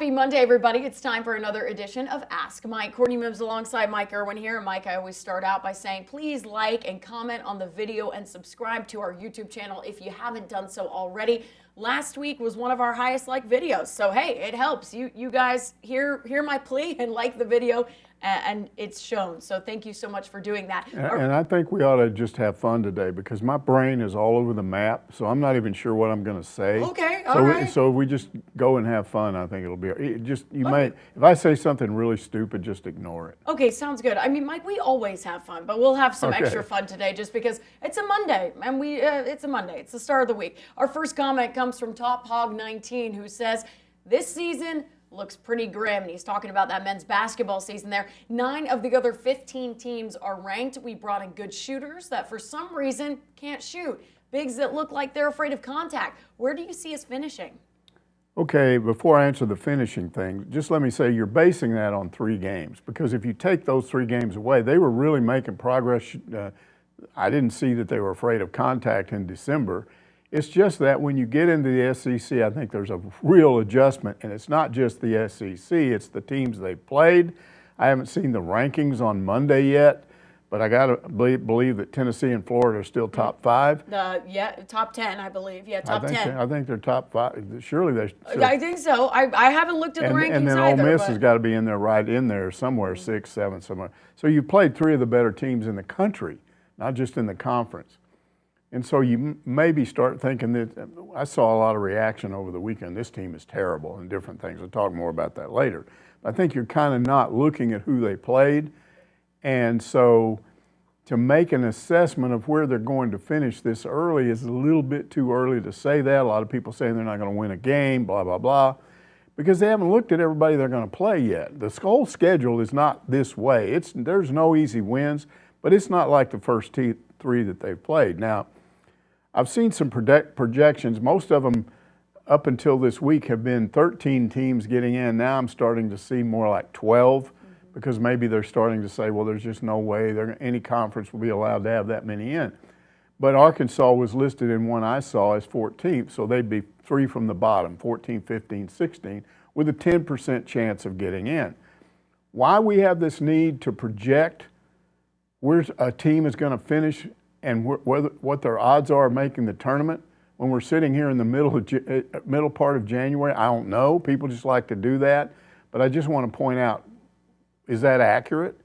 Happy Monday, everybody. It's time for another edition of Ask Mike. Courtney Mims alongside Mike Irwin here. And Mike, I always start out by saying, please like and comment on the video and subscribe to our YouTube channel if you haven't done so already. Last week was one of our highest liked videos. So, hey, it helps. You guys hear my plea and like the video, and it's shown. So thank you so much for doing that. And I think we ought to just have fun today because my brain is all over the map, so I'm not even sure what I'm going to say. Okay, all right. So if we just go and have fun, I think it'll be, if I say something really stupid, just ignore it. Okay, sounds good. I mean, Mike, we always have fun, but we'll have some extra fun today just because it's a Monday, and it's a Monday. It's the start of the week. Our first comment comes from Top Hog 19, who says, this season looks pretty grim, and he's talking about that men's basketball season there. 9 of the other 15 teams are ranked. We brought in good shooters that for some reason can't shoot. Bigs that look like they're afraid of contact. Where do you see us finishing? Okay, before I answer the finishing thing, just let me say you're basing that on 3 games, because if you take those 3 games away, they were really making progress. I didn't see that they were afraid of contact in December. It's just that when you get into the SEC, I think there's a real adjustment, and it's not just the SEC, it's the teams they've played. I haven't seen the rankings on Monday yet, but I got to believe that Tennessee and Florida are still top 5. Yeah, top 10, I believe. Yeah, top 10. I think they're top 5. Surely they should. I think so. I haven't looked at the rankings and then either. Ole Miss has got to be in there, right in there somewhere, 6, 7, somewhere. So you played 3 of the better teams in the country, not just in the conference. And so you maybe start thinking that, I saw a lot of reaction over the weekend, this team is terrible and different things. We'll talk more about that later. I think you're kind of not looking at who they played. And so to make an assessment of where they're going to finish this early is a little bit too early to say that. A lot of people saying they're not going to win a game, blah, blah, blah, because they haven't looked at everybody they're going to play yet. The whole schedule is not this way. There's no easy wins, but it's not like the first 3 that they've played. Now, I've seen some projections. Most of them up until this week have been 13 teams getting in. Now I'm starting to see more like 12 because maybe they're starting to say, well, there's just no way any conference will be allowed to have that many in. But Arkansas was listed in one I saw as 14th, so they'd be 3 from the bottom, 14, 15, 16, with a 10% chance of getting in. Why we have this need to project where a team is going to finish and what their odds are of making the tournament when we're sitting here in the middle part of January, I don't know. People just like to do that. But I just want to point out, is that accurate?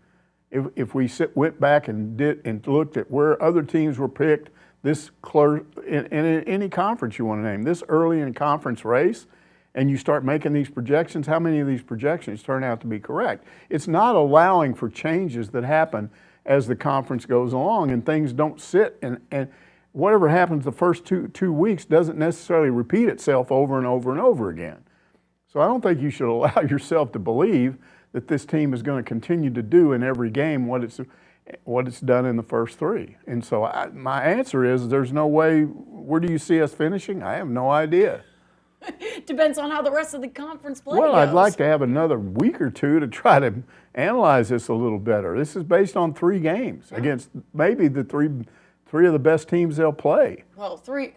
If we went back and looked at where other teams were picked in any conference you want to name, this early in conference race, and you start making these projections, how many of these projections turn out to be correct? It's not allowing for changes that happen as the conference goes along and things don't sit, and whatever happens the first two weeks doesn't necessarily repeat itself over and over and over again. So I don't think you should allow yourself to believe that this team is going to continue to do in every game what it's done in the first 3. And so my answer is there's no way. Where do you see us finishing? I have no idea. Depends on how the rest of the conference play goes. Well, I'd like to have another week or 2 to try to analyze this a little better. This is based on 3 games against maybe the three of the best teams they'll play. Well, three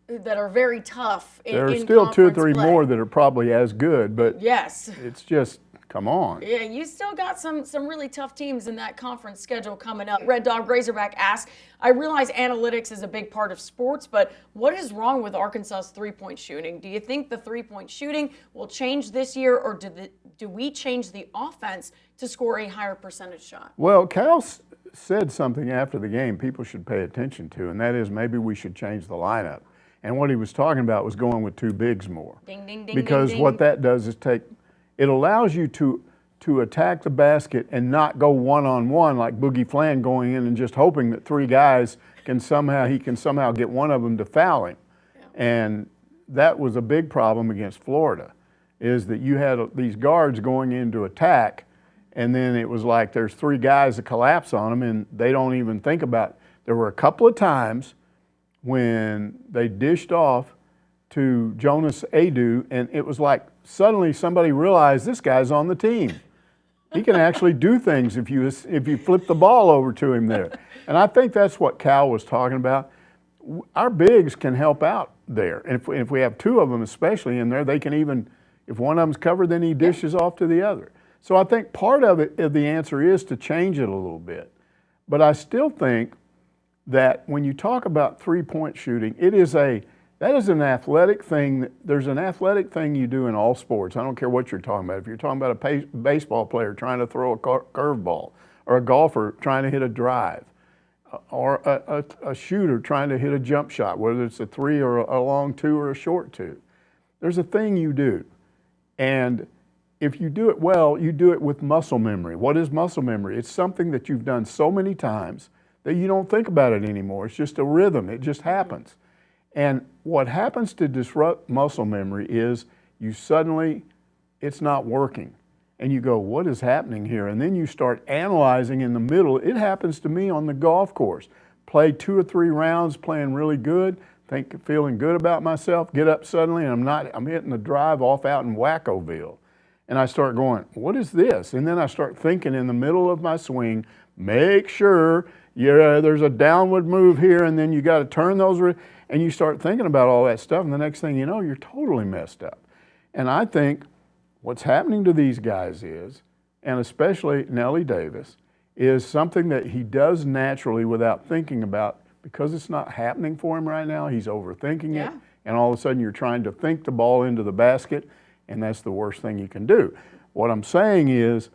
that are very tough. There are still 2 or 3 more that are probably as good, but yes, it's just, come on. Yeah, you still got some really tough teams in that conference schedule coming up. Red Dog Razorback asks, I realize analytics is a big part of sports, but what is wrong with Arkansas's 3-point shooting? Do you think the 3-point shooting will change this year, or do we change the offense to score a higher percentage shot? Well, Cal said something after the game people should pay attention to, and that is maybe we should change the lineup. And what he was talking about was going with 2 bigs more. Ding, ding, ding, because ding, ding. What that does is it allows you to attack the basket and not go one-on-one like Boogie Flan going in and just hoping that 3 guys he can somehow get one of them to foul him. Yeah. And that was a big problem against Florida, is that you had these guards going into attack, and then it was like there's 3 guys that collapse on them, and they don't even think about it. There were a couple of times when they dished off to Jonas Adu, and it was like suddenly somebody realized this guy's on the team. He can actually do things if you flip the ball over to him there. And I think that's what Cal was talking about. Our bigs can help out there. And if we have 2 of them especially in there, they can even If one of them's covered, then he dishes off to the other. So I think part of it, the answer is to change it a little bit. But I still think that when you talk about three-point shooting, that is an athletic thing. There's an athletic thing you do in all sports. I don't care what you're talking about. If you're talking about a baseball player trying to throw a curveball, or a golfer trying to hit a drive, or a shooter trying to hit a jump shot, whether it's a three or a long two or a short two, there's a thing you do. And if you do it well, you do it with muscle memory. What is muscle memory? It's something that you've done so many times that you don't think about it anymore. It's just a rhythm. It just happens. And what happens to disrupt muscle memory is you suddenly, it's not working. And you go, what is happening here? And then you start analyzing in the middle. It happens to me on the golf course. Play 2 or 3 rounds, playing really good, feeling good about myself, get up suddenly, and I'm hitting the drive off out in Wackoville. And I start going, what is this? And then I start thinking in the middle of my swing, make sure there's a downward move here, and then you got to turn those, and you start thinking about all that stuff, and the next thing you know, you're totally messed up. And I think what's happening to these guys is, and especially Nelly Davis, is something that he does naturally without thinking about, because it's not happening for him right now. He's overthinking it, and all of a sudden you're trying to think the ball into the basket, and that's the worst thing you can do. What I'm saying is,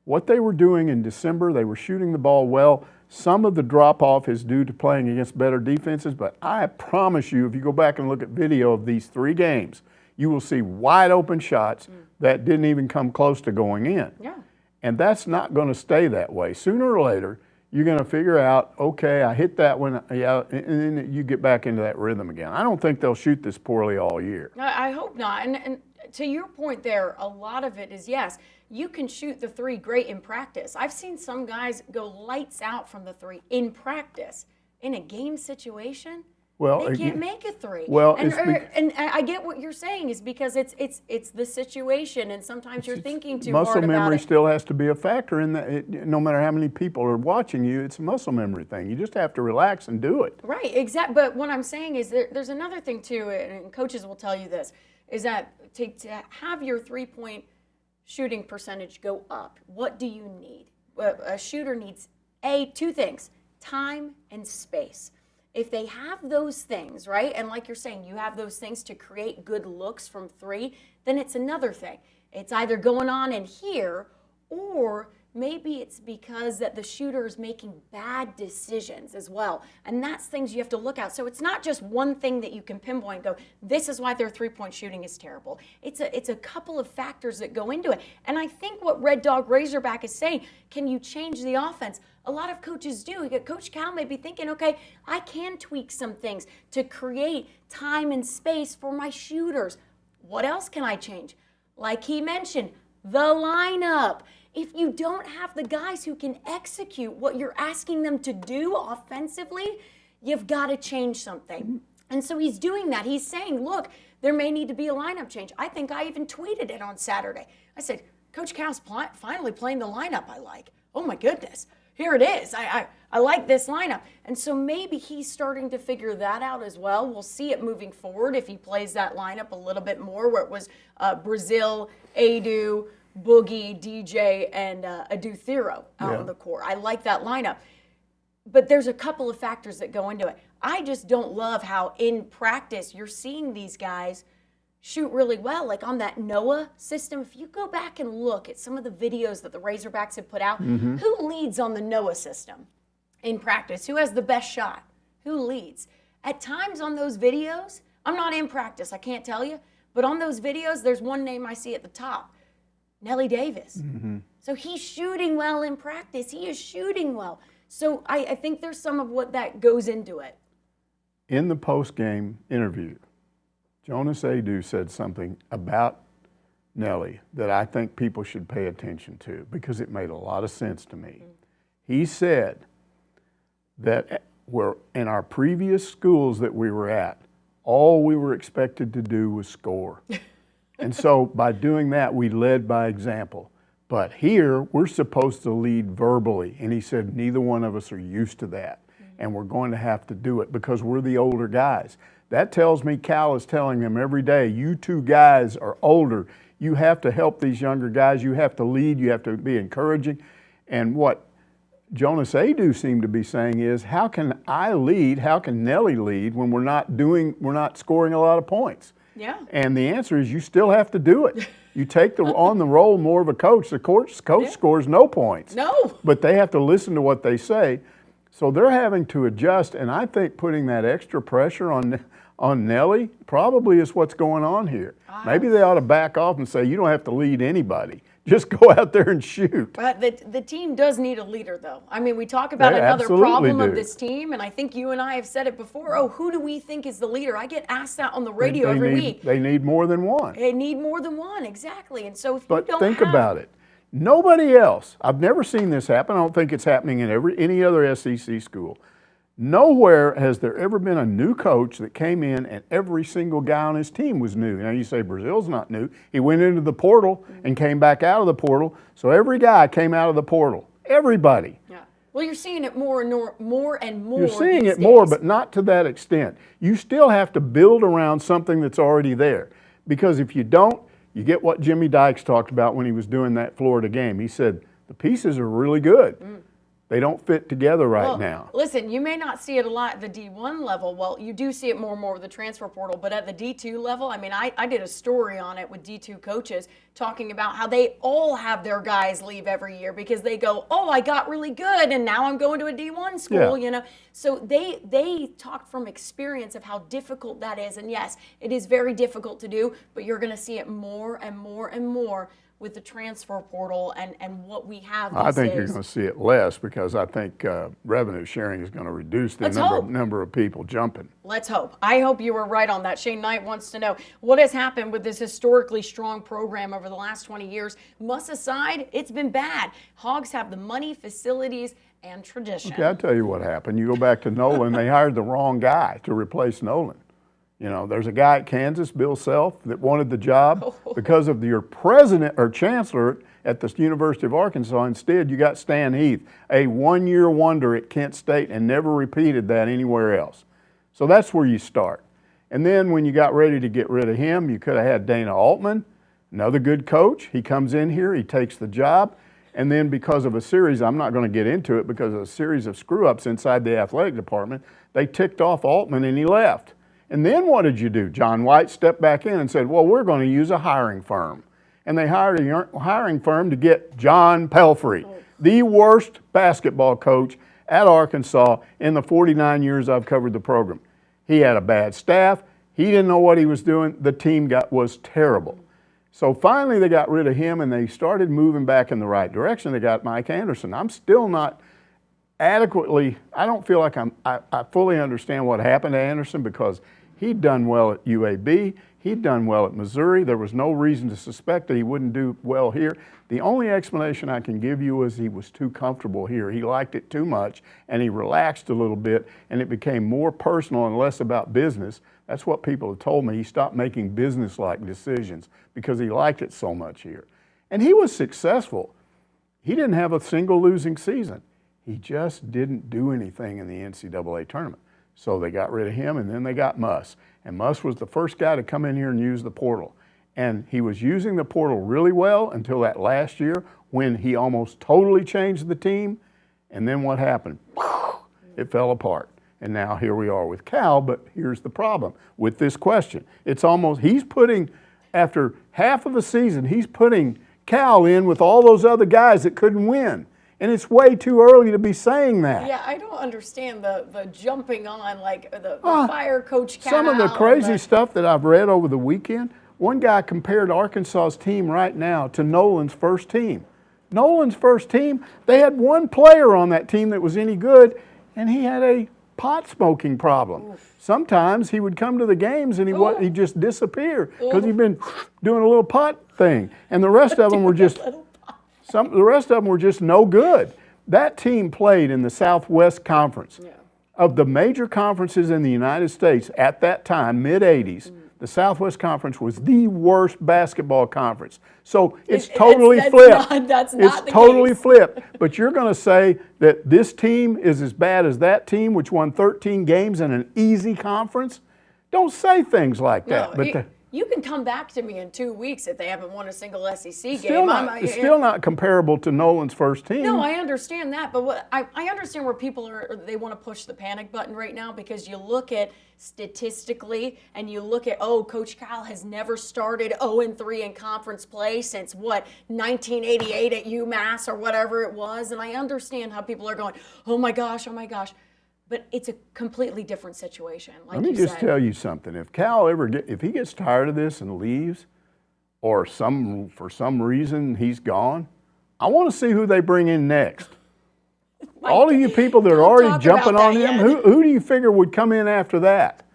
what they were doing in December, they were shooting the ball well. Some of the drop-off is due to playing against better defenses, but I promise you, if you go back and look at video of these 3 games, you will see wide open shots that didn't even come close to going in. Yeah. And that's not going to stay that way. Sooner or later, you're going to figure out, okay, I hit that one, yeah, and then you get back into that rhythm again. I don't think they'll shoot this poorly all year. I hope not. And to your point there, a lot of it is, yes, you can shoot the 3 great in practice. I've seen some guys go lights out from the 3 in practice. In a game situation, they can't make a 3. Well, and I get what you're saying is because it's the situation, and sometimes you're thinking too hard about it. Muscle memory still has to be a factor in that. No matter how many people are watching you, it's a muscle memory thing. You just have to relax and do it. Right, exactly. But what I'm saying is there's another thing too, and coaches will tell you this, is that to have your 3-point shooting percentage go up, what do you need? A shooter needs 2 things, time and space. If they have those things, right, and like you're saying, you have those things to create good looks from 3, then it's another thing. It's either going on in here, or maybe it's because that the shooter is making bad decisions as well. And that's things you have to look at. So it's not just one thing that you can pinpoint and go, this is why their 3-point shooting is terrible. It's a couple of factors that go into it. And I think what Red Dog Razorback is saying, can you change the offense? A lot of coaches do. Coach Cal may be thinking, okay, I can tweak some things to create time and space for my shooters. What else can I change? Like he mentioned, the lineup. If you don't have the guys who can execute what you're asking them to do offensively, you've got to change something. And so he's doing that. He's saying, look, there may need to be a lineup change. I think I even tweeted it on Saturday. I said, Coach Cal's finally playing the lineup I like. Oh my goodness, here it is. I like this lineup. And so maybe he's starting to figure that out as well. We'll see it moving forward if he plays that lineup a little bit more, where it was Brazil, Adu, Boogie, DJ, and Adu Thero out on the court. I like that lineup. But there's a couple of factors that go into it. I just don't love how in practice you're seeing these guys shoot really well. Like on that Noah system, if you go back and look at some of the videos that the Razorbacks have put out, who leads on the Noah system in practice? Who has the best shot? Who leads? At times on those videos, I'm not in practice, I can't tell you, but on those videos, there's one name I see at the top. Nelly Davis. So he's shooting well in practice. He is shooting well. So I think there's some of what that goes into it. In the post-game interview, Jonas Adu said something about Nelly that I think people should pay attention to because it made a lot of sense to me. He said that in our previous schools that we were at, all we were expected to do was score. And so by doing that, we led by example. But here, we're supposed to lead verbally. And he said, neither one of us are used to that. And we're going to have to do it because we're the older guys. That tells me Cal is telling them every day, you two guys are older. You have to help these younger guys. You have to lead. You have to be encouraging. And what Jonas Adu seemed to be saying is, how can I lead? How can Nelly lead when we're not scoring a lot of points? Yeah. And the answer is you still have to do it. You take on the role more of a coach. The coach scores no points. No. But they have to listen to what they say. So they're having to adjust, and I think putting that extra pressure on Nelly probably is what's going on here. Maybe they ought to back off and say, you don't have to lead anybody. Just go out there and shoot. But the team does need a leader, though. I mean, we talk about They another problem absolutely of do. this team, and I think you and I have said it before. Oh, who do we think is the leader? I get asked that on the radio every week. They need more than one. They need more than one, exactly. And so if But you don't think have, about it. Nobody else, I've never seen this happen. I don't think it's happening in any other SEC school. Nowhere has there ever been a new coach that came in and every single guy on his team was new. Now you say Brazil's not new. He went into the portal and came back out of the portal. So every guy came out of the portal. Everybody. Yeah. Well, you're seeing it more and more. You're seeing these it more, days. but not to that extent. You still have to build around something that's already there. Because if you don't, you get what Jimmy Dykes talked about when he was doing that Florida game. He said, the pieces are really good. They don't fit together right now. Listen, you may not see it a lot at the D1 level. Well, you do see it more and more with the transfer portal, but at the D2 level, I mean, I did a story on it with D2 coaches talking about how they all have their guys leave every year because they go, oh, I got really good, and now I'm going to a D1 school, you know. So they talked from experience of how difficult that is. And yes, it is very difficult to do, but you're going to see it more and more and more with the transfer portal and what we have these I think days. you're going to see it less because I think revenue sharing is going to reduce the number of people jumping. Let's hope. I hope you were right on that. Shane Knight wants to know, what has happened with this historically strong program over the last 20 years? Muss aside, it's been bad. Hogs have the money, facilities, and tradition. Okay, I'll tell you what happened. You go back to Nolan, they hired the wrong guy to replace Nolan. You know, there's a guy at Kansas, Bill Self, that wanted the job because of your president or chancellor at the University of Arkansas. Instead, you got Stan Heath, a one-year wonder at Kent State, and never repeated that anywhere else. So that's where you start. And then when you got ready to get rid of him, you could have had Dana Altman, another good coach. He comes in here, he takes the job, and then because of a series, I'm not going to get into it, because of a series of screw-ups inside the athletic department, they ticked off Altman and he left. And then what did you do? John White stepped back in and said, well, we're going to use a hiring firm. And they hired a hiring firm to get John Pelfrey, the worst basketball coach at Arkansas in the 49 years I've covered the program. He had a bad staff. He didn't know what he was doing. The team was terrible. So finally they got rid of him and they started moving back in the right direction. They got Mike Anderson. I'm still not adequately, I don't feel like I fully understand what happened to Anderson, because he'd done well at UAB. He'd done well at Missouri. There was no reason to suspect that he wouldn't do well here. The only explanation I can give you is he was too comfortable here. He liked it too much, and he relaxed a little bit, and it became more personal and less about business. That's what people have told me. He stopped making business-like decisions because he liked it so much here. And he was successful. He didn't have a single losing season. He just didn't do anything in the NCAA tournament. So they got rid of him, and then they got Muss. And Muss was the first guy to come in here and use the portal. And he was using the portal really well until that last year when he almost totally changed the team. And then what happened? It fell apart. And now here we are with Cal, but here's the problem with this question. It's almost, he's putting, after half of the season, he's putting Cal in with all those other guys that couldn't win. And it's way too early to be saying that. Yeah, I don't understand the jumping on, like the fire coach Cal. Some of the crazy stuff that I've read over the weekend, one guy compared Arkansas's team right now to Nolan's first team. Nolan's first team, they had one player on that team that was any good, and he had a pot smoking problem. Oof. Sometimes he would come to the games and he'd just disappear because he'd been doing a little pot thing. And the rest of them were just... the rest of them were just no good. That team played in the Southwest Conference. Yeah. Of the major conferences in the United States at that time, mid-'80s, the Southwest Conference was the worst basketball conference. So it's totally flipped. That's not it's totally flipped. But you're going to say that this team is as bad as that team, which won 13 games in an easy conference? don't say things like that. No, But you can come back to me in 2 weeks if they haven't won a single SEC still game. it's still not comparable to Nolan's first team. No, I understand that, but I understand where people they want to push the panic button right now, because you look at statistically and you look at, Coach Cal has never started 0-3 in conference play since 1988 at UMass or whatever it was, and I understand how people are going, oh my gosh. But it's a completely different situation. Like Let me just tell you something. If Cal if he gets tired of this and leaves, or for some reason he's gone, I want to see who they bring in next. All of you people that are already jumping on him, who do you figure would come in after that?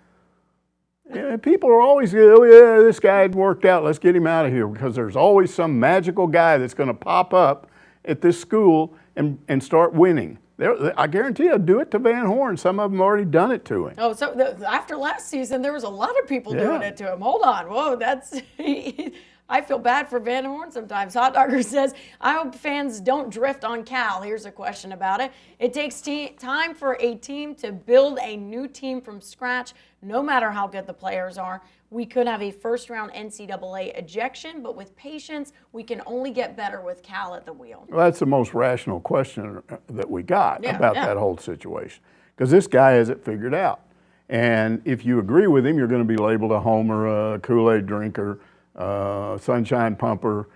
Yeah, people are always, this guy had worked out, let's get him out of here, because there's always some magical guy that's going to pop up at this school and start winning. I guarantee I'll do it to Van Horn. Some of them already done it to him. Oh, so after last season, there was a lot of people doing it to him. Hold on. Whoa, that's... I feel bad for Van Horn sometimes. Hot Dogger says, I hope fans don't drift on Cal. Here's a question about it. It takes time for a team to build a new team from scratch, no matter how good the players are. We could have a first-round NCAA ejection, but with patience, we can only get better with Cal at the wheel. Well, that's the most rational question that we got about that whole situation, because this guy has it figured out. And if you agree with him, you're going to be labeled a homer, a Kool-Aid drinker, sunshine pumper,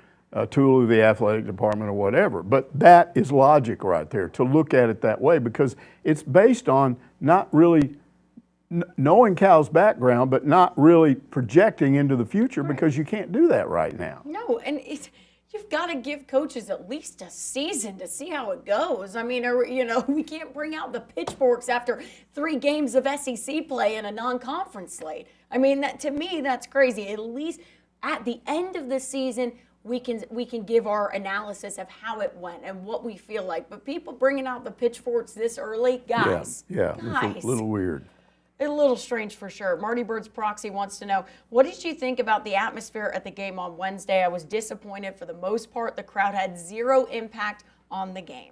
tool of the athletic department, or whatever. But that is logic right there, to look at it that way, because it's based on not really knowing Cal's background, but not really projecting into the future, because you can't do that right now. No, and you've got to give coaches at least a season to see how it goes. I mean, we can't bring out the pitchforks after 3 games of SEC play in a non-conference slate. I mean, to me, that's crazy. At least at the end of the season, we can give our analysis of how it went and what we feel like. But people bringing out the pitchforks this early, guys. Yeah, it's a little weird. A little strange for sure. Marty Bird's Proxy wants to know, what did you think about the atmosphere at the game on Wednesday? I was disappointed for the most part. The crowd had 0 impact on the game.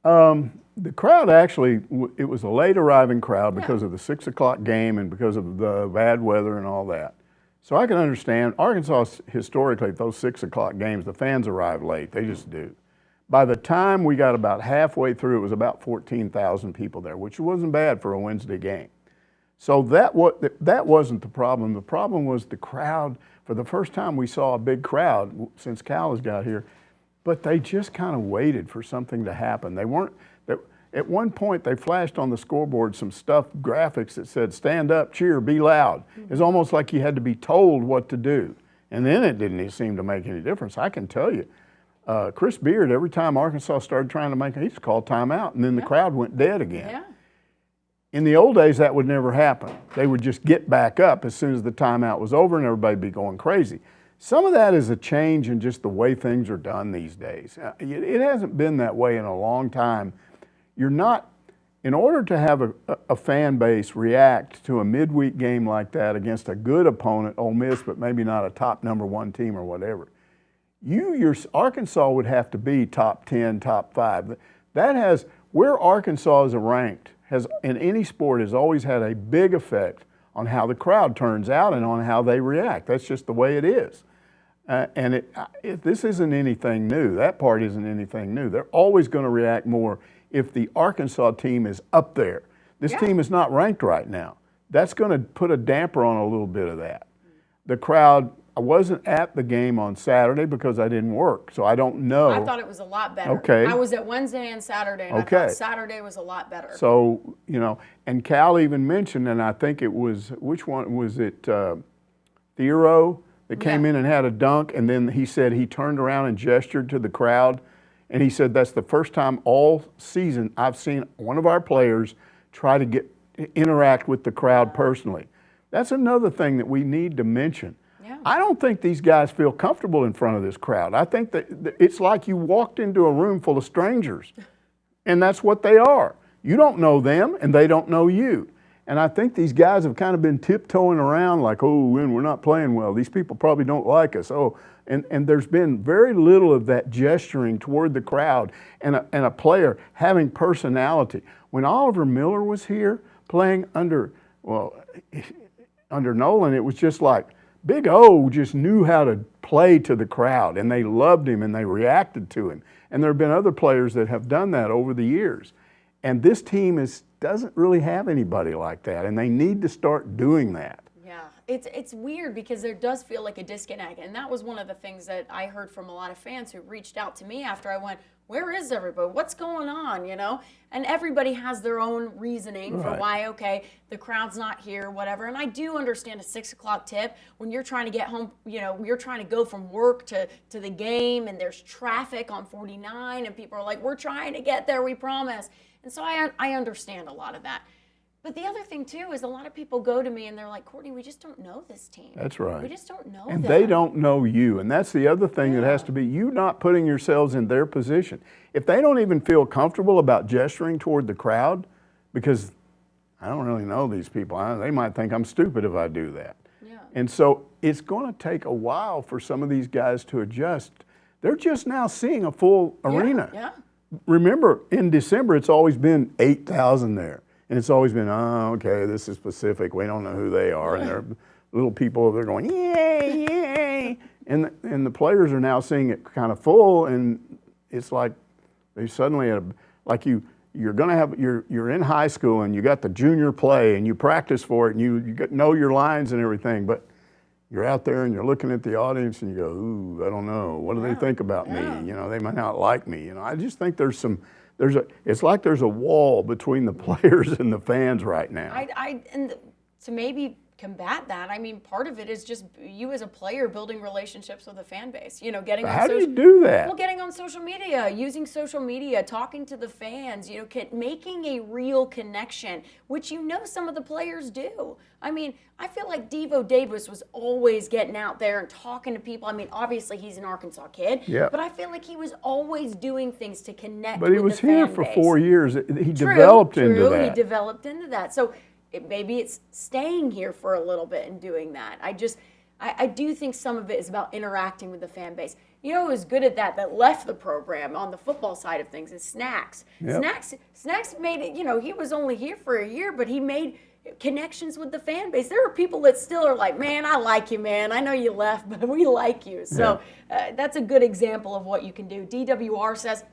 The crowd actually, it was a late arriving crowd because of the 6 o'clock game and because of the bad weather and all that. So I can understand. Arkansas, historically, at those 6 o'clock games, the fans arrive late. They just do. By the time we got about halfway through, it was about 14,000 people there, which wasn't bad for a Wednesday game. So that wasn't the problem. The problem was the crowd. For the first time, we saw a big crowd since Cal has got here, but they just kind of waited for something to happen. They weren't. At one point, they flashed on the scoreboard some stuffed graphics that said, stand up, cheer, be loud. It's almost like you had to be told what to do. And then it didn't seem to make any difference. I can tell you, Chris Beard, every time Arkansas started trying to make it, he just called timeout, and then the crowd went dead again. Yeah. In the old days, that would never happen. They would just get back up as soon as the timeout was over, and everybody would be going crazy. Some of that is a change in just the way things are done these days. It hasn't been that way in a long time. In order to have a fan base react to a midweek game like that against a good opponent, Ole Miss, but maybe not a top #1 team or whatever, Arkansas would have to be top 10, top 5. Where Arkansas is ranked in any sport has always had a big effect on how the crowd turns out and on how they react. That's just the way it is. This isn't anything new. That part isn't anything new. They're always going to react more if the Arkansas team is up there. This team is not ranked right now. That's going to put a damper on a little bit of that. The crowd, I wasn't at the game on Saturday because I didn't work, so I don't know. I thought it was a lot better. Okay. I was at Wednesday and Saturday, and I thought Saturday was a lot better. So, and Cal even mentioned, and I think it was, which one was it, Theoro, that came in and had a dunk, and then he said he turned around and gestured to the crowd, and he said that's the first time all season I've seen one of our players try to interact with the crowd personally. That's another thing that we need to mention. Yeah. I don't think these guys feel comfortable in front of this crowd. I think that it's like you walked into a room full of strangers, and that's what they are. You don't know them, and they don't know you. And I think these guys have kind of been tiptoeing around like, we're not playing well. These people probably don't like us. And there's been very little of that gesturing toward the crowd and a player having personality. When Oliver Miller was here playing under, under Nolan, it was just like Big O just knew how to play to the crowd, and they loved him and they reacted to him. And there have been other players that have done that over the years. And this team doesn't really have anybody like that, and they need to start doing that. Yeah, it's weird because there does feel like a disconnect, and that was one of the things that I heard from a lot of fans who reached out to me after I went, where is everybody? What's going on, you know? And everybody has their own reasoning for why, okay, the crowd's not here, whatever. And I do understand a 6 o'clock tip when you're trying to get home, you know, you're trying to go from work to the game, and there's traffic on 49, and people are like, we're trying to get there, we promise. And so I understand a lot of that. But the other thing, too, is a lot of people go to me and they're like, Courtney, we just don't know this team. That's right. We just don't know and them. they don't know you. And that's the other thing that has to be, you not putting yourselves in their position. If they don't even feel comfortable about gesturing toward the crowd, because I don't really know these people, they might think I'm stupid if I do that. Yeah. And so it's going to take a while for some of these guys to adjust. They're just now seeing a full arena. Yeah. Remember, in December, it's always been 8,000 there. And it's always been, oh, okay, this is Pacific. We don't know who they are. And they're little people, they're going, yay, yay. And the players are now seeing it kind of full. And it's like they suddenly, like you're going to have, you're in high school and you got the junior play and you practice for it and you know your lines and everything. But you're out there and you're looking at the audience and you go, ooh, I don't know. What do they think about me? You know, they might not like me. You know, I just think it's like there's a wall between the players and the fans right now. And to maybe combat that, I mean, part of it is just you as a player building relationships with the fan base. You know, getting on How do you do that? Well, getting on social media, using social media, talking to the fans, you know, making a real connection, which you know some of the players do. I mean, I feel like Devo Davis was always getting out there and talking to people. I mean, obviously he's an Arkansas kid, but I feel like he was always doing things to connect with the fan base. But he was here for 4 years. He developed into that. He developed into that. So maybe it's staying here for a little bit and doing that. I do think some of it is about interacting with the fan base. You know who was good at that left the program on the football side of things is Snacks. Snacks made it, you know, he was only here for a year, but he made connections with the fan base. There are people that still are like, man, I like you, man. I know you left, but we like you. So that's a good example of what you can do. DWR says,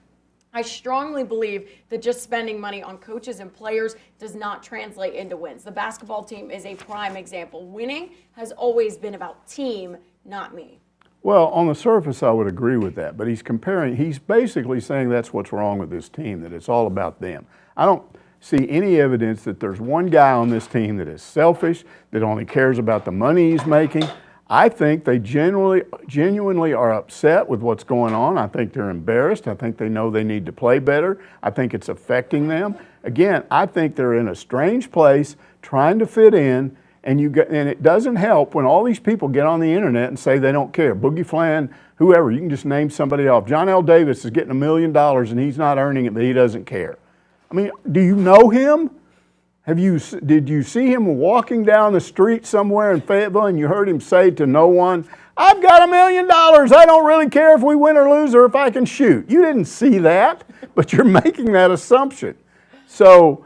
I strongly believe that just spending money on coaches and players does not translate into wins. The basketball team is a prime example. Winning has always been about team, not me. Well, on the surface, I would agree with that, but he's basically saying that's what's wrong with this team, that it's all about them. I don't see any evidence that there's one guy on this team that is selfish, that only cares about the money he's making. I think they genuinely are upset with what's going on. I think they're embarrassed. I think they know they need to play better. I think it's affecting them. Again, I think they're in a strange place trying to fit in, and it doesn't help when all these people get on the internet and say they don't care. Boogie Flan, whoever, you can just name somebody off. John L. Davis is getting $1 million and he's not earning it, but he doesn't care. I mean, do you know him? Did you see him walking down the street somewhere in Fayetteville and you heard him say to no one, I've got $1 million. I don't really care if we win or lose or if I can shoot. You didn't see that, but you're making that assumption. So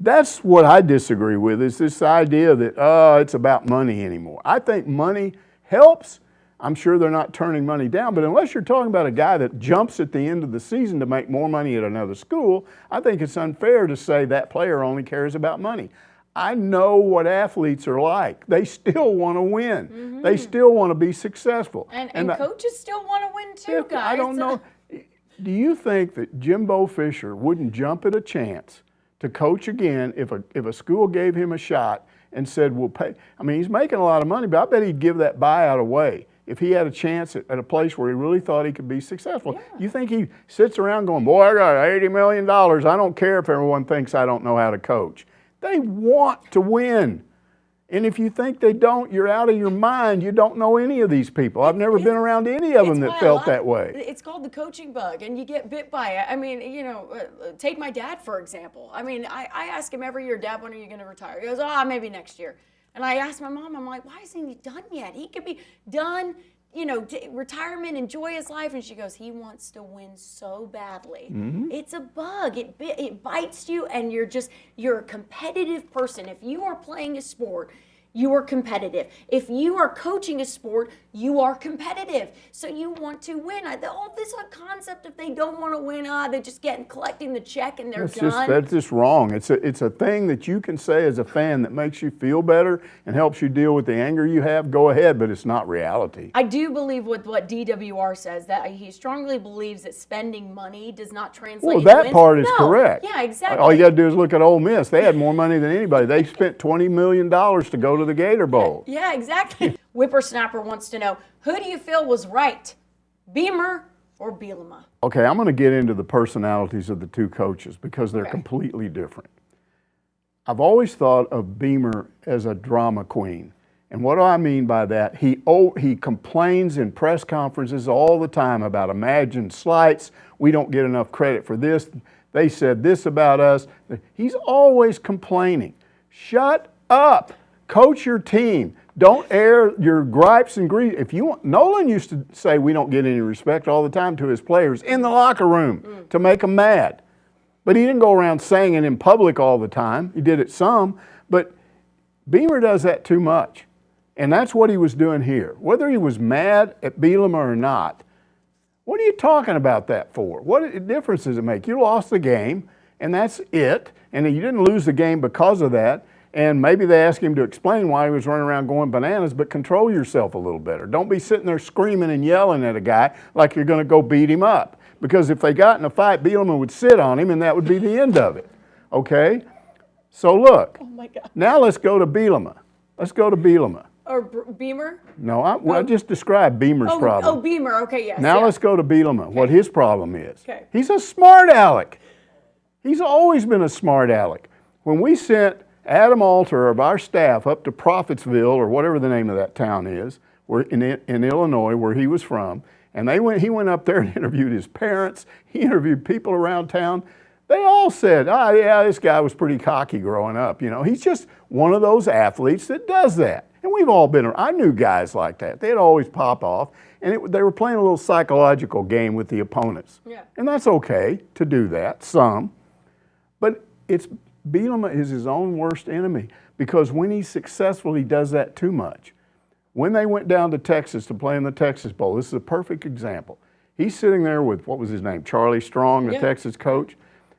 that's what I disagree with, is this idea that, it's about money anymore. I think money helps. I'm sure they're not turning money down, but unless you're talking about a guy that jumps at the end of the season to make more money at another school, I think it's unfair to say that player only cares about money. I know what athletes are like. They still want to win. Mm-hmm. They still want to be successful. And coaches still want to win too, guys. I don't know. Do you think that Jimbo Fisher wouldn't jump at a chance to coach again if a school gave him a shot and said, we'll pay? I mean, he's making a lot of money, but I bet he'd give that buyout away if he had a chance at a place where he really thought he could be successful. Yeah. You think he sits around going, boy, I got $80 million. I don't care if everyone thinks I don't know how to coach. They want to win. And if you think they don't, you're out of your mind. You don't know any of these people. I've never been around any of them that felt that way. It's called the coaching bug, and you get bit by it. I mean, you know, take my dad, for example. I mean, I ask him every year, Dad, when are you going to retire? He goes, maybe next year. And I asked my mom, I'm like, why isn't he done yet? He could be done, you know, retirement, enjoy his life. And she goes, he wants to win so badly. Mm-hmm. It's a bug. It bites you, and you're a competitive person. If you are playing a sport, you are competitive. If you are coaching a sport, you are competitive. So you want to win. All this concept, if they don't want to win, they're just collecting the check and they're done. That's just wrong. It's a thing that you can say as a fan that makes you feel better and helps you deal with the anger you have. Go ahead, but it's not reality. I do believe with what DWR says, that he strongly believes that spending money does not translate into that wins. part is correct. Yeah, exactly. All you got to do is look at Ole Miss. They had more money than anybody. They spent $20 million to go to the Gator Bowl. Yeah, exactly. Whippersnapper wants to know, who do you feel was right, Beamer or Bielema? Okay, I'm going to get into the personalities of the two coaches because they're completely different. I've always thought of Beamer as a drama queen. And what do I mean by that? He complains in press conferences all the time about imagined slights. We don't get enough credit for this. They said this about us. He's always complaining. Shut up. Coach your team. Don't air your gripes and grief. Nolan used to say we don't get any respect all the time to his players in the locker room to make them mad. But he didn't go around saying it in public all the time. He did it some, but Beamer does that too much. And that's what he was doing here. Whether he was mad at Bielema or not, what are you talking about that for? What difference does it make? You lost the game, and that's it. And you didn't lose the game because of that. And maybe they asked him to explain why he was running around going bananas, but control yourself a little better. Don't be sitting there screaming and yelling at a guy like you're going to go beat him up. Because if they got in a fight, Bielema would sit on him, and that would be the end of it. Okay? So look, Oh my God. now let's go to Bielema. Let's go to Bielema. Or Beamer? No, I just described Beamer's problem. Oh, Beamer. Okay, yes. Now yeah. let's go to Bielema, what his problem is. Okay. He's a smart aleck. He's always been a smart aleck. When we sent Adam Alter of our staff up to Prophettsville, or whatever the name of that town is, in Illinois, where he was from, and he went up there and interviewed his parents, he interviewed people around town. They all said, yeah, this guy was pretty cocky growing up. He's just one of those athletes that does that. And we've all I knew guys like that. They'd always pop off, and they were playing a little psychological game with the opponents. Yeah. And that's okay to do that, some. But Bielema is his own worst enemy, because when he's successful, he does that too much. When they went down to Texas to play in the Texas Bowl, this is a perfect example. He's sitting there with, what was his name, Charlie Strong, the Texas coach.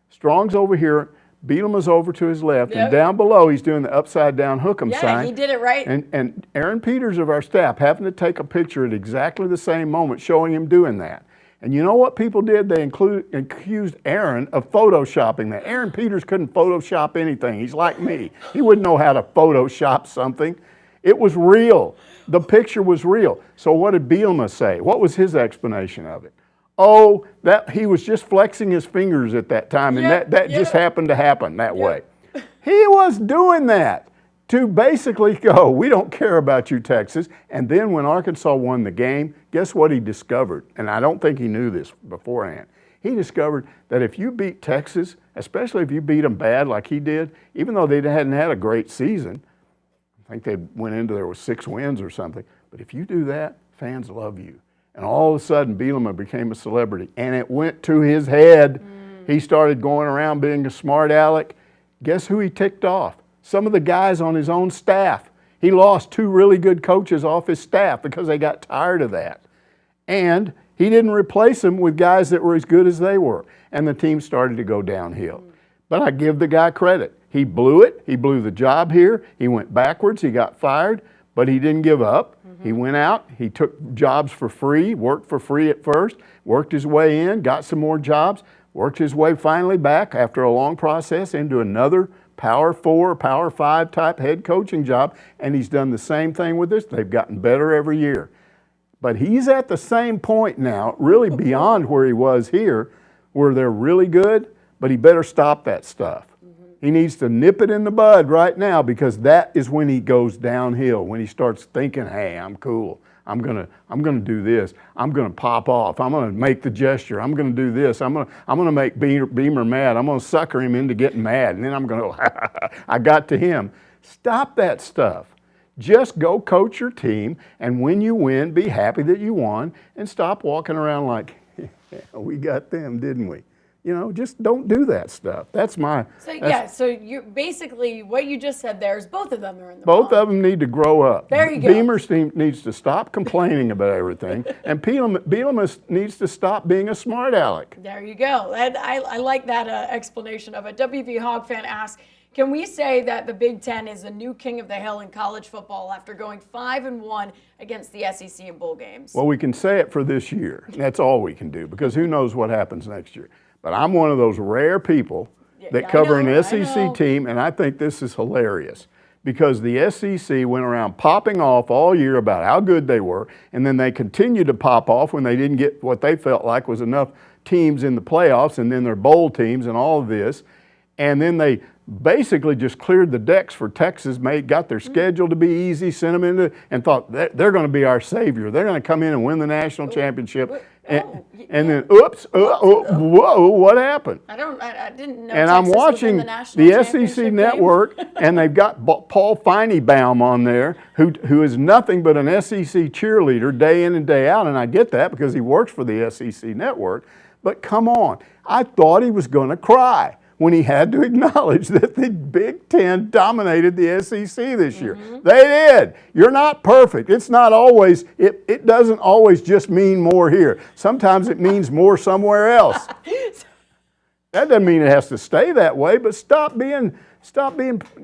Strong's over here, Bielema's over to his left, and down below he's doing the upside down hook 'em sign. Yeah, he did it right. And Aaron Peters of our staff happened to take a picture at exactly the same moment showing him doing that. And you know what people did? They accused Aaron of photoshopping that. Aaron Peters couldn't Photoshop anything. He's like me. He wouldn't know how to Photoshop something. It was real. The picture was real. So what did Bielema say? What was his explanation of it? Oh, that he was just flexing his fingers at that time, and that just happened to happen that way. He was doing that to basically go, we don't care about you, Texas. And then when Arkansas won the game, guess what he discovered? And I don't think he knew this beforehand. He discovered that if you beat Texas, especially if you beat them bad like he did, even though they hadn't had a great season, I think they went into there with 6 wins or something, but if you do that, fans love you. And all of a sudden, Bielema became a celebrity, and it went to his head. He started going around being a smart aleck. Guess who he ticked off? Some of the guys on his own staff. He lost 2 really good coaches off his staff because they got tired of that. And he didn't replace them with guys that were as good as they were. And the team started to go downhill. But I give the guy credit. He blew it. He blew the job here. He went backwards. He got fired. But he didn't give up. He went out, he took jobs for free, worked for free at first, worked his way in, got some more jobs, worked his way finally back after a long process into another Power 4, Power 5 type head coaching job, and he's done the same thing with this. They've gotten better every year. But he's at the same point now, really beyond where he was here, where they're really good, but he better stop that stuff. He needs to nip it in the bud right now, because that is when he goes downhill, when he starts thinking, hey, I'm cool. I'm gonna do this. I'm gonna pop off. I'm gonna make the gesture. I'm gonna do this. I'm gonna make Beamer mad. I'm gonna sucker him into getting mad, and then I'm gonna I got to him. Stop that stuff. Just go coach your team, and when you win, be happy that you won, and stop walking around like, yeah, we got them, didn't we? just don't do that stuff. That's so you basically what you just said there is both of them are in the both wrong. of them need to grow up. There you go. Beamer needs to stop complaining about everything, and Bielema needs to stop being a smart aleck. There you go. I like that explanation of it. WV Hog fan asks, can we say that the Big Ten is the new king of the hill in college football after going 5-1 against the SEC in bowl games? Well, we can say it for this year. That's all we can do, because who knows what happens next year. But I'm one of those rare people that cover an SEC team, and I think this is hilarious because the SEC went around popping off all year about how good they were, and then they continued to pop off when they didn't get what they felt like was enough teams in the playoffs, and then their bowl teams and all of this. And then they basically just cleared the decks for Texas, got their schedule to be easy, sent them into, and thought they're going to be our savior. They're going to come in and win the national championship. And then, whoa, what happened? I didn't know. And Texas I'm watching the SEC network, and they've got Paul Feinebaum on there, who is nothing but an SEC cheerleader day in and day out. And I get that because he works for the SEC network. But come on, I thought he was going to cry when he had to acknowledge that the Big Ten dominated the SEC this year. They did. You're not perfect. It's not always, it doesn't always just mean more here. Sometimes it means more somewhere else. That doesn't mean it has to stay that way, but stop being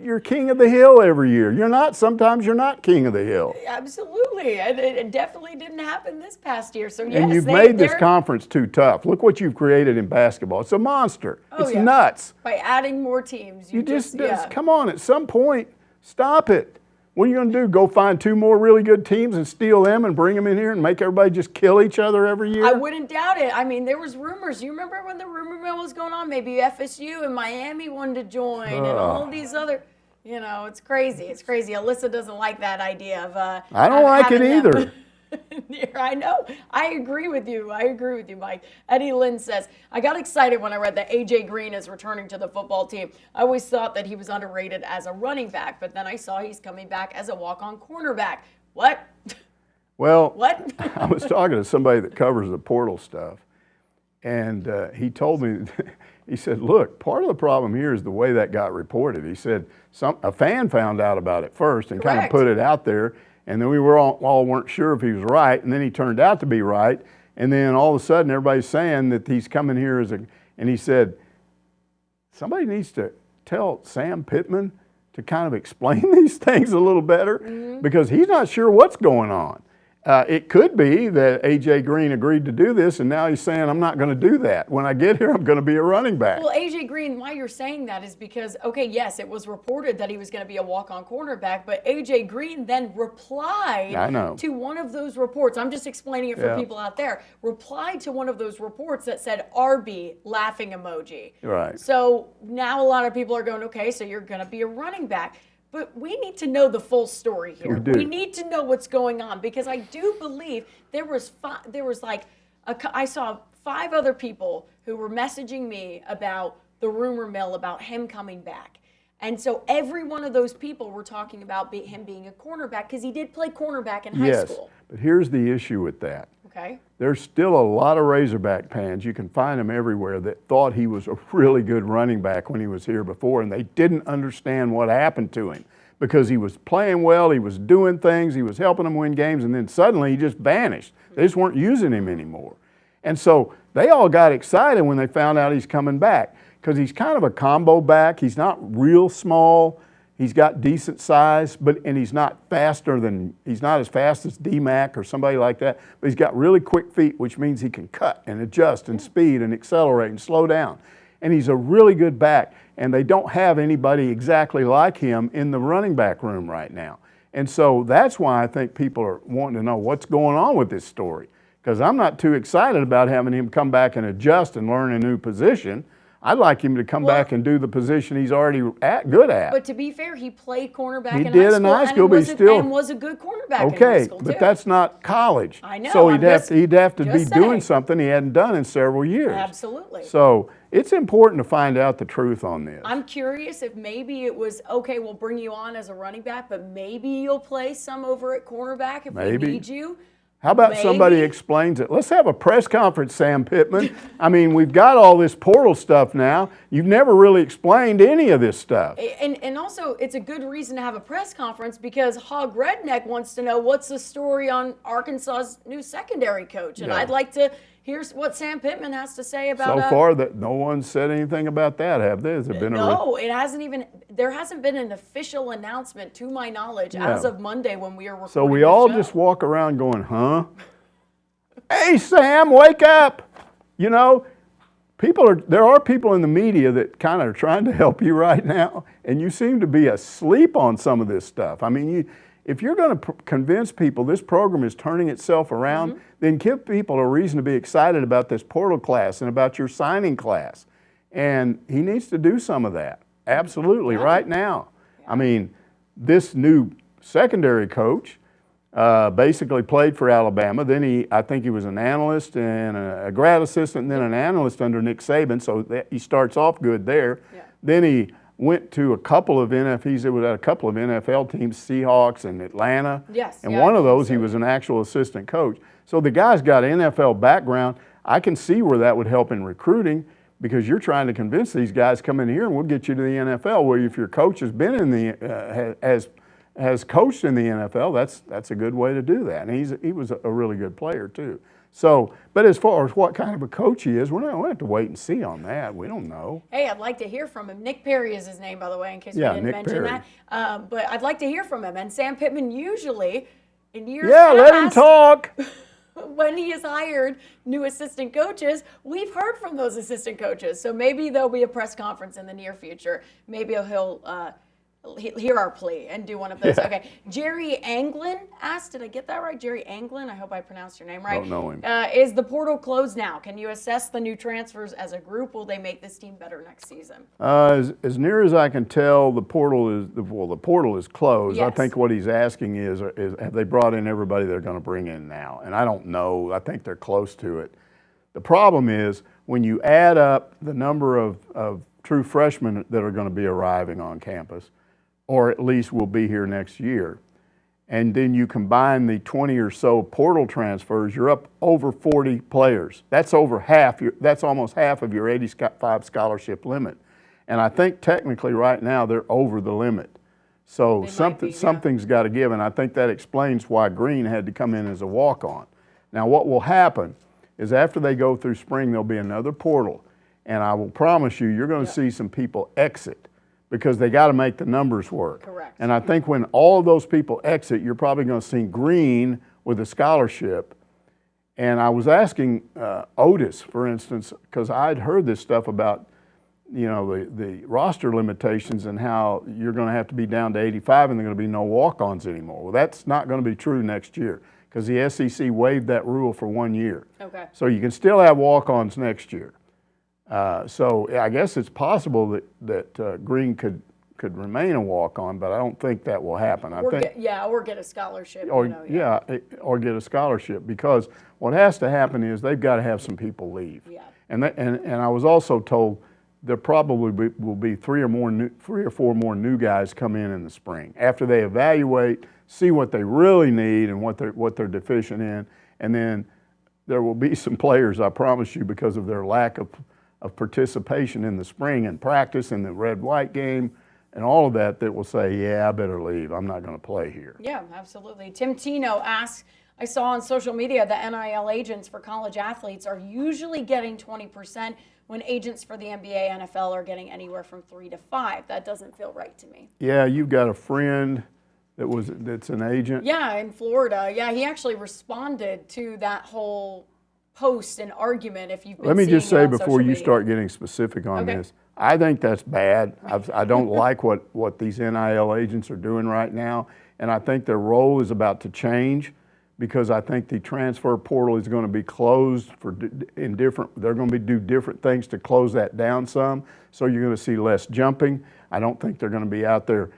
you're king of the hill every year. Sometimes you're not king of the hill. Absolutely. It definitely didn't happen this past year. So yes, and you've made this conference too tough. Look what you've created in basketball. It's a monster. It's nuts. By adding more teams. You just come on, at some point, stop it. What are you going to do? Go find 2 more really good teams and steal them and bring them in here and make everybody just kill each other every year? I wouldn't doubt it. I mean, there was rumors. You remember when the rumor mill was going on? Maybe FSU and Miami wanted to join and all these other, it's crazy. It's crazy. Alyssa doesn't like that idea of I don't like it either. I know. I agree with you, Mike. Eddie Lynn says, I got excited when I read that A.J. Green is returning to the football team. I always thought that he was underrated as a running back, but then I saw he's coming back as a walk-on cornerback. What? Well, what? I was talking to somebody that covers the portal stuff, and he told me, he said, look, part of the problem here is the way that got reported. He said a fan found out about it first and kind of put it out there. And then we all weren't sure if he was right, and then he turned out to be right. And then all of a sudden, everybody's saying that he's coming here and he said, somebody needs to tell Sam Pittman to kind of explain these things a little better because he's not sure what's going on. It could be that A.J. Green agreed to do this, and now he's saying, I'm not going to do that. When I get here, I'm going to be a running back. Well, A.J. Green, why you're saying that is because, okay, yes, it was reported that he was going to be a walk-on cornerback, but A.J. Green then replied to one of those reports. I'm just explaining it for people out there. Replied to one of those reports that said RB, laughing emoji. Right. So now a lot of people are going, okay, so you're going to be a running back. But we need to know the full story here. We need to know what's going on because I do believe I saw 5 other people who were messaging me about the rumor mill about him coming back. And so every one of those people were talking about him being a cornerback because he did play cornerback in high school. But here's the issue with that. Okay. There's still a lot of Razorback fans, you can find them everywhere, that thought he was a really good running back when he was here before, and they didn't understand what happened to him because he was playing well, he was doing things, he was helping them win games, and then suddenly he just vanished. They just weren't using him anymore. And so they all got excited when they found out he's coming back because he's kind of a combo back. He's not real small. He's got decent size, and he's not as fast as D-Mac or somebody like that, but he's got really quick feet, which means he can cut and adjust and speed and accelerate and slow down. And he's a really good back, and they don't have anybody exactly like him in the running back room right now. And so that's why I think people are wanting to know what's going on with this story, because I'm not too excited about having him come back and adjust and learn a new position. I'd like him to come back and do the position he's already good at. But to be fair, he played cornerback in high school, but and was a good cornerback in high school, but that's not college. I know. So he'd have to be doing something he hadn't done in several years. Absolutely. So it's important to find out the truth on this. I'm curious if maybe it was, okay, we'll bring you on as a running back, but maybe you'll play some over at cornerback if we need you. How about somebody explains it? Let's have a press conference, Sam Pittman. I mean, we've got all this portal stuff now. You've never really explained any of this stuff. And also, it's a good reason to have a press conference because Hog Redneck wants to know what's the story on Arkansas's new secondary coach. And I'd like to hear what Sam Pittman has to say about So far, that no one said anything about that, have they? Has there been it hasn't even. There hasn't been an official announcement, to my knowledge, as of Monday when we are recording. So we all just walk around going, huh? Hey, Sam, wake up! You know, there are people in the media that kind of are trying to help you right now, and you seem to be asleep on some of this stuff. I mean, if you're going to convince people this program is turning itself around, then give people a reason to be excited about this portal class and about your signing class. And he needs to do some of that, absolutely, right now. I mean, this new secondary coach basically played for Alabama. Then I think he was an analyst and a grad assistant and then an analyst under Nick Saban, so he starts off good there. Yeah. Then he went to a couple of NFL teams, Seahawks and Atlanta. Yes. And one of those, he was an actual assistant coach. So the guy's got an NFL background. I can see where that would help in recruiting because you're trying to convince these guys, come in here and we'll get you to the NFL, where if your coach has been in the, has coached in the NFL, that's a good way to do that. And he was a really good player too. So, but as far as what kind of a coach he is, we're going to have to wait and see on that. We don't know. Hey, I'd like to hear from him. Nick Perry is his name, by the way, in case we didn't mention that. But I'd like to hear from him. And Sam Pittman usually, in years past, let him talk. When he has hired new assistant coaches, we've heard from those assistant coaches. So maybe there'll be a press conference in the near future. Maybe he'll hear our plea and do one of those. Yeah. Okay. Jerry Anglin asked, did I get that right? Jerry Anglin, I hope I pronounced your name right. Don't know him. Is the portal closed now? Can you assess the new transfers as a group? Will they make this team better next season? As near as I can tell, the portal is closed. Yes. I think what he's asking is have they brought in everybody they're going to bring in now? And I don't know. I think they're close to it. The problem is when you add up the number of true freshmen that are going to be arriving on campus, or at least will be here next year. And then you combine the 20 or so portal transfers, you're up over 40 players. That's over half. That's almost half of your 85 scholarship limit. And I think technically right now they're over the limit. So something's got to give, and I think that explains why Green had to come in as a walk-on. Now what will happen is after they go through spring, there'll be another portal. And I will promise you're going to see some people exit, because they got to make the numbers work. Correct. And I think when all of those people exit, you're probably going to see Green with a scholarship. And I was asking Otis, for instance, because I'd heard this stuff about, the roster limitations and how you're going to have to be down to 85 and there are going to be no walk-ons anymore. Well, that's not going to be true next year because the SEC waived that rule for 1 year. Okay. So you can still have walk-ons next year. So I guess it's possible that Green could remain a walk-on, but I don't think that will happen. Or get a scholarship. Or get a scholarship, because what has to happen is they've got to have some people leave. Yeah. And I was also told there probably will be three or four more new guys come in the spring after they evaluate, see what they really need and what they're deficient in, and then there will be some players, I promise you, because of their lack of participation in the spring and practice in the red-white game and all of that will say, yeah, I better leave. I'm not going to play here. Yeah, absolutely. Tim Tino asks, I saw on social media that NIL agents for college athletes are usually getting 20% when agents for the NBA, NFL are getting anywhere from 3 to 5. That doesn't feel right to me. Yeah, you've got a friend that's an agent. Yeah, in Florida. Yeah, he actually responded to that whole post and argument. If you've been Let me just say before you media. Start getting specific on this, I think that's bad. I don't like what these NIL agents are doing right now, and I think their role is about to change, because I think the transfer portal is going to be closed they're going to do different things to close that down some, so you're going to see less jumping. I don't think they're going to be out there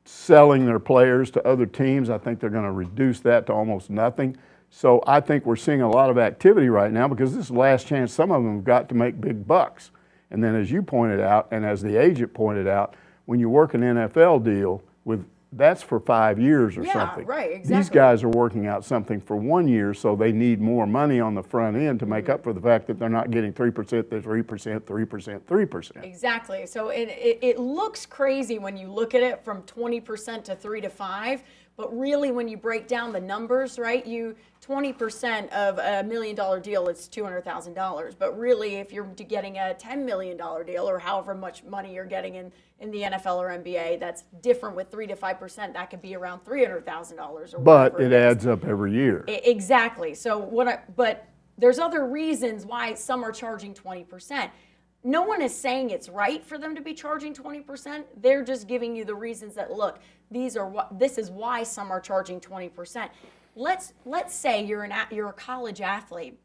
selling their players to other teams. I think they're going to reduce that to almost nothing. So I think we're seeing a lot of activity right now because this is the last chance some of them have got to make big bucks. And then as you pointed out, and as the agent pointed out, when you work an NFL deal with that's for 5 years or Yeah, something. right, exactly. These guys are working out something for 1 year, so they need more money on the front end to make up for the fact that they're not getting 3%, they're 3%, 3%, 3%. Exactly. So it looks crazy when you look at it from 20% to 3 to 5, but really when you break down the numbers, right, 20% of $1 million deal is $200,000. But really, if you're getting a $10 million deal or however much money you're getting in the NFL or NBA, that's different with 3 to 5%. That could be around $300,000 or But whatever it adds up every year. Exactly. So but there's other reasons why some are charging 20%. No one is saying it's right for them to be charging 20%. They're just giving you the reasons that, look, this is why some are charging 20%. Let's say you're a college athlete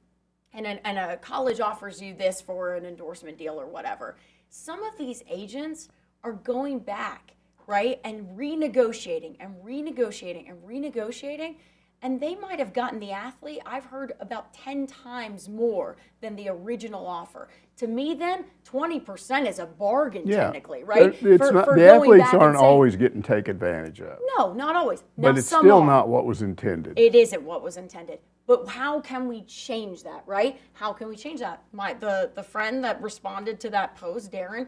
and a college offers you this for an endorsement deal or whatever. Some of these agents are going back, right, and renegotiating and renegotiating and renegotiating. And they might have gotten the athlete, I've heard, about 10 times more than the original offer. To me, then, 20% is a bargain, technically, right? The athletes aren't always getting taken advantage of. No, not always. Now, but it's still not what was intended. It isn't what was intended. But how can we change that, right? How can we change that? The friend that responded to that post, Darren,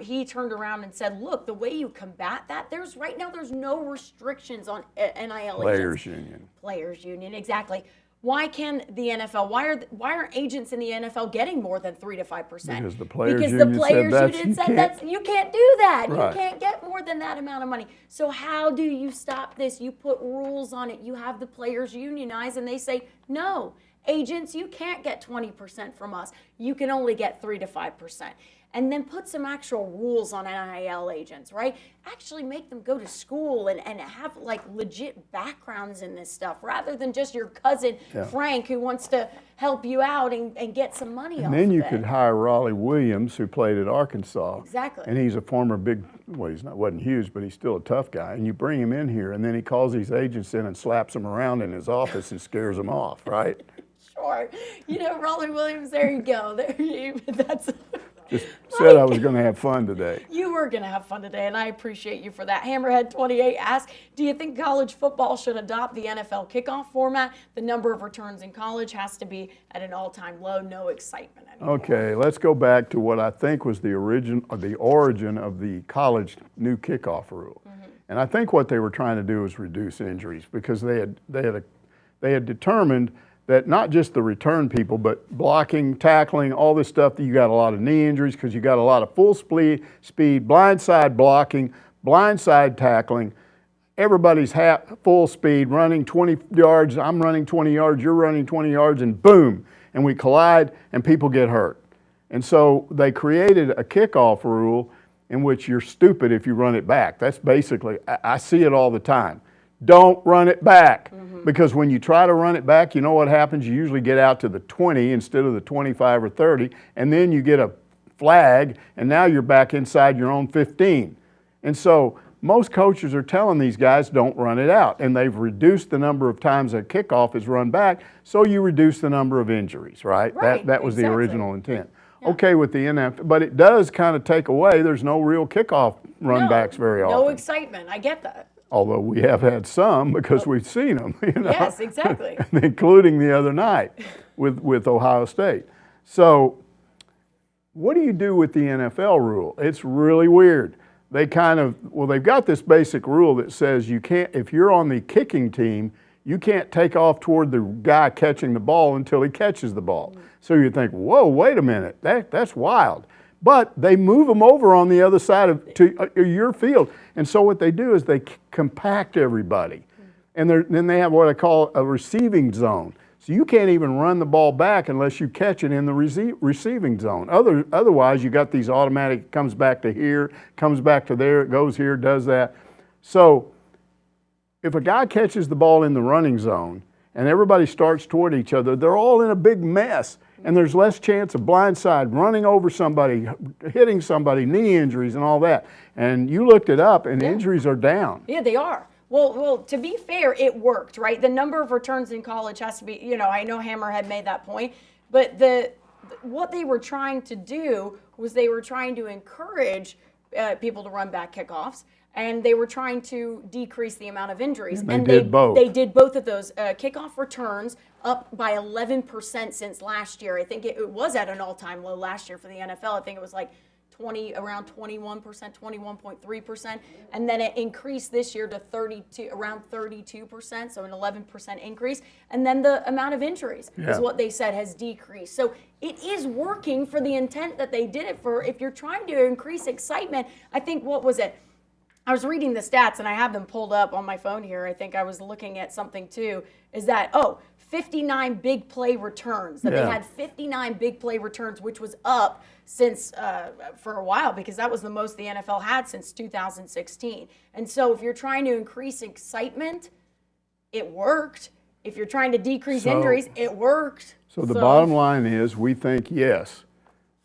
he turned around and said, look, the way you combat that, right now there's no restrictions on NIL Players agents. Union. Players Union, exactly. Why can the NFL? Why aren't agents in the NFL getting more than 3 to 5%? Because the Players Union said you can't do that. Right. You can't get more than that amount of money. So how do you stop this? You put rules on it. You have the players unionize, and they say no. Agents, you can't get 20% from us. You can only get 3 to 5%. And then put some actual rules on NIL agents, right? Actually make them go to school and have like legit backgrounds in this stuff rather than just your cousin Frank who wants to help you out and get some money off of it. And then you could hire Raleigh Williams, who played at Arkansas. Exactly. And he's a former wasn't huge, but he's still a tough guy. And you bring him in here, and then he calls these agents in and slaps them around in his office and scares them off, right? Sure. Raleigh Williams, there you go. That's... Just said I was going to have fun today. You were going to have fun today, and I appreciate you for that. Hammerhead28 asks, do you think college football should adopt the NFL kickoff format? The number of returns in college has to be at an all-time low, no excitement anymore. Okay, let's go back to what I think was the origin of the college new kickoff rule. Mm-hmm. And I think what they were trying to do was reduce injuries because they had determined that not just the return people, but blocking, tackling, all this stuff, that you got a lot of knee injuries because you got a lot of full speed, blindside blocking, blindside tackling. Everybody's full speed, running 20 yards, I'm running 20 yards, you're running 20 yards, and boom, and we collide and people get hurt. And so they created a kickoff rule in which you're stupid if you run it back. That's basically, I see it all the time. Don't run it back. Mm-hmm. Because when you try to run it back, you know what happens? You usually get out to the 20 instead of the 25 or 30, and then you get a flag, and now you're back inside your own 15. And so most coaches are telling these guys, don't run it out. And they've reduced the number of times a kickoff is run back, so you reduce the number of injuries, right? That was the original intent. Yeah. Okay with the NFL, but it does kind of take away, there's no real kickoff run backs very often. No excitement, I get that. Although we have had some because we've seen them, Yes, exactly. Including the other night with Ohio State. So what do you do with the NFL rule? It's really weird. They've got this basic rule that says you can't, if you're on the kicking team, you can't take off toward the guy catching the ball until he catches the ball. Mm-hmm. So you think, whoa, wait a minute, that's wild. But they move them over on the other side to your field. And so what they do is they compact everybody. And then they have what I call a receiving zone. So you can't even run the ball back unless you catch it in the receiving zone. Otherwise, you got these automatic, comes back to here, comes back to there, it goes here, does that. So if a guy catches the ball in the running zone and everybody starts toward each other, they're all in a big mess. And there's less chance of blindside, running over somebody, hitting somebody, knee injuries and all that. And you looked it up and injuries are down. Yeah, they are. Well, to be fair, it worked, right? The number of returns in college has to be, I know Hammerhead made that point, but what they were trying to do was they were trying to encourage people to run back kickoffs. and they were trying to decrease the amount of injuries. And they did both. They did both of those. Kickoff returns up by 11% since last year. I think it was at an all-time low last year for the NFL. I think it was like around 21%, 21.3%, and then it increased this year to around 32%, so an 11% increase. And then the amount of injuries is what they said has decreased. So it is working for the intent that they did it for. If you're trying to increase excitement, I think, what was it? I was reading the stats, and I have them pulled up on my phone here. I think I was looking at something too, is that, 59 big play returns. That they had 59 big play returns, which was up since for a while, because that was the most the NFL had since 2016. And so if you're trying to increase excitement, it worked. If you're trying to decrease injuries, it worked. So the bottom line is, we think, yes,